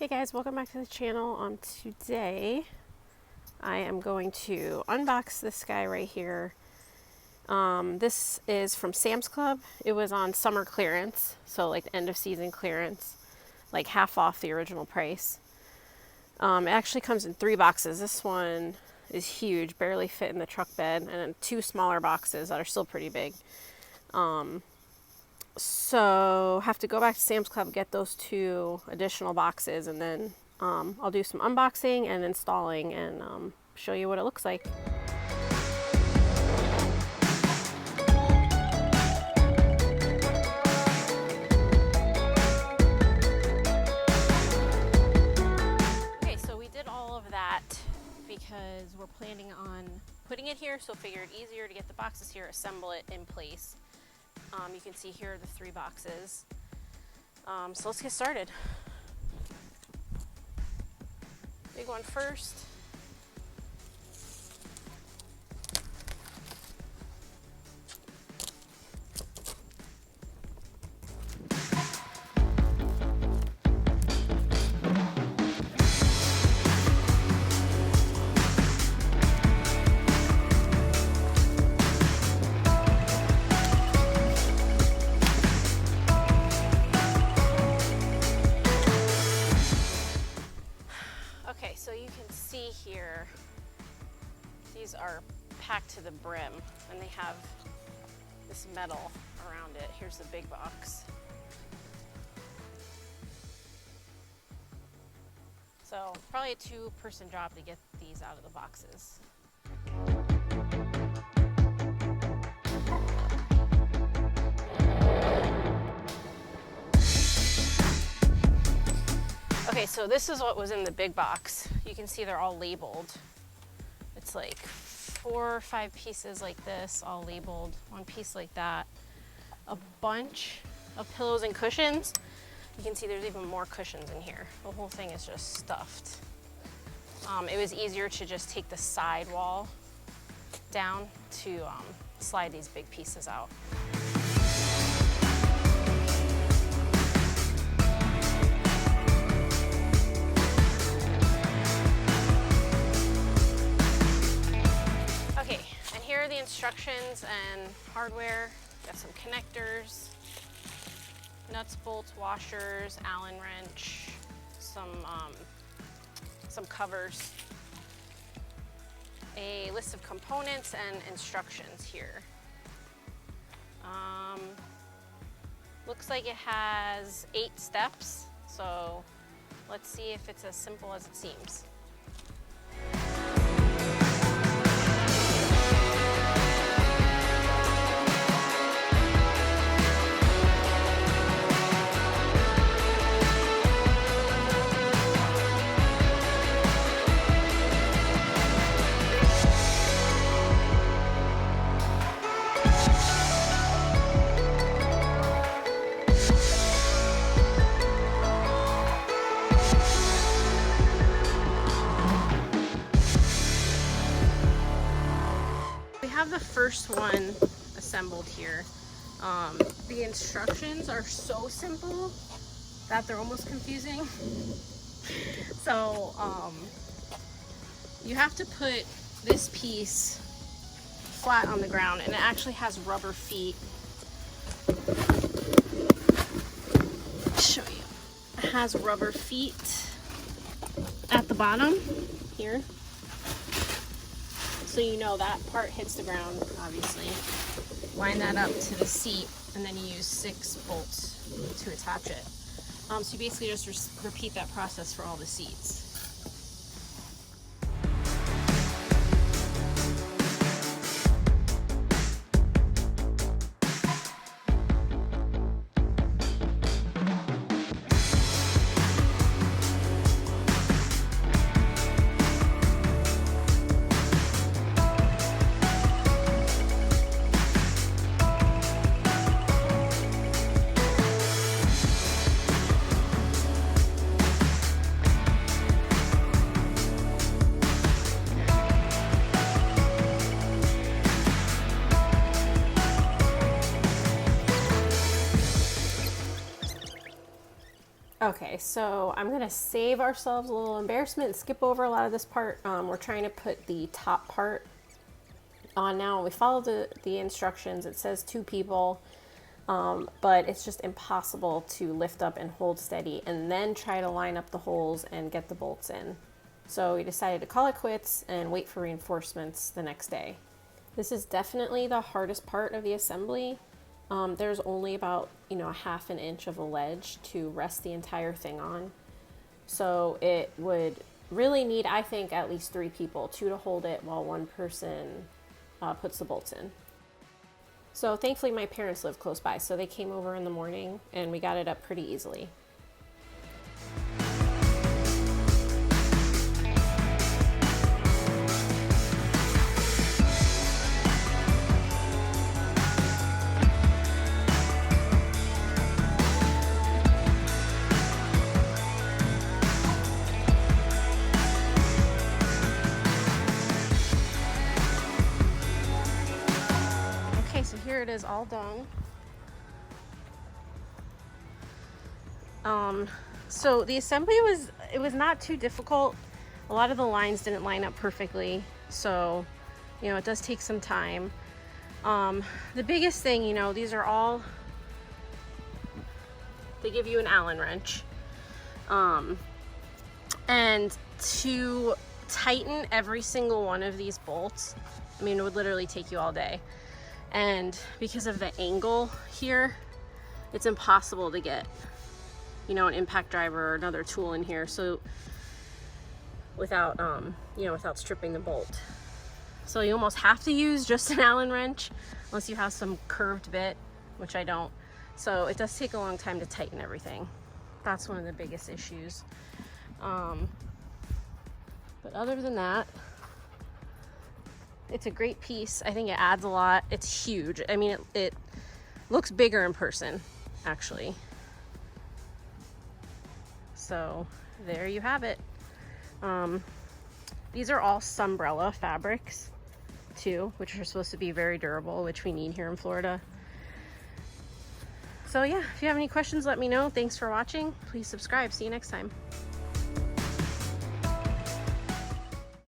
Hey guys, welcome back to the channel. Today I am going to unbox this guy right here. This is from Sam's Club. It was on summer clearance, so like the end of season clearance, like half off the original price. It actually comes in 3 boxes. This one is huge, barely fit in the truck bed, and then 2 smaller boxes that are still pretty big. So have to go back to Sam's Club, get those 2 additional boxes, and then I'll do some unboxing and installing and show you what it looks like. Okay, so we did all of that because we're planning on putting it here, so figured easier to get the boxes here, assemble it in place. You can see here are the 3 boxes. So let's get started. Big one first. Okay, so you can see here, these are packed to the brim, and they have this metal around it. Here's the big box. So probably a 2-person job to get these out of the boxes. Okay, so this is what was in the big box. You can see they're all labeled. It's like 4 or 5 pieces like this, all labeled. 1 piece like that. A bunch of pillows and cushions. You can see there's even more cushions in here. The whole thing is just stuffed. It was easier to just take the side wall down to slide these big pieces out. Here are the instructions and hardware. Got some connectors, nuts, bolts, washers, Allen wrench, some covers, a list of components and instructions here. Looks like it has 8 steps, so let's see if it's as simple as it seems. Have the first one assembled here. The instructions are so simple that they're almost confusing. So you have to put this piece flat on the ground, and it actually has rubber feet. I'll show you. It has rubber feet at the bottom here. So you know that part hits the ground, obviously. Line that up to the seat, and then you use 6 bolts to attach it. So you basically just repeat that process for all the seats. Okay, so I'm gonna save ourselves a little embarrassment and skip over a lot of this part. We're trying to put the top part on now. We follow the instructions. It says 2 people, but it's just impossible to lift up and hold steady and then try to line up the holes and get the bolts in. So we decided to call it quits and wait for reinforcements the next day. This is definitely the hardest part of the assembly. There's only about, a 1/2 inch of a ledge to rest the entire thing on. So it would really need, I think, at least 3 people, 2 to hold it while 1 person puts the bolts in. So thankfully my parents live close by, so they came over in the morning and we got it up pretty easily. So here it is all done. So the assembly was not too difficult. A lot of the lines didn't line up perfectly, so it does take some time. The biggest thing, these are all, they give you an Allen wrench, and to tighten every single one of these bolts, it would literally take you all day. And because of the angle here, it's impossible to get, an impact driver or another tool in here. So without, without stripping the bolt. So you almost have to use just an Allen wrench unless you have some curved bit, which I don't. So it does take a long time to tighten everything. That's one of the biggest issues. But other than that, it's a great piece. I think it adds a lot. It's huge. It looks bigger in person, actually. So there you have it. These are all Sunbrella fabrics too, which are supposed to be very durable, which we need here in Florida. So yeah, if you have any questions, let me know. Thanks for watching. Please subscribe. See you next time.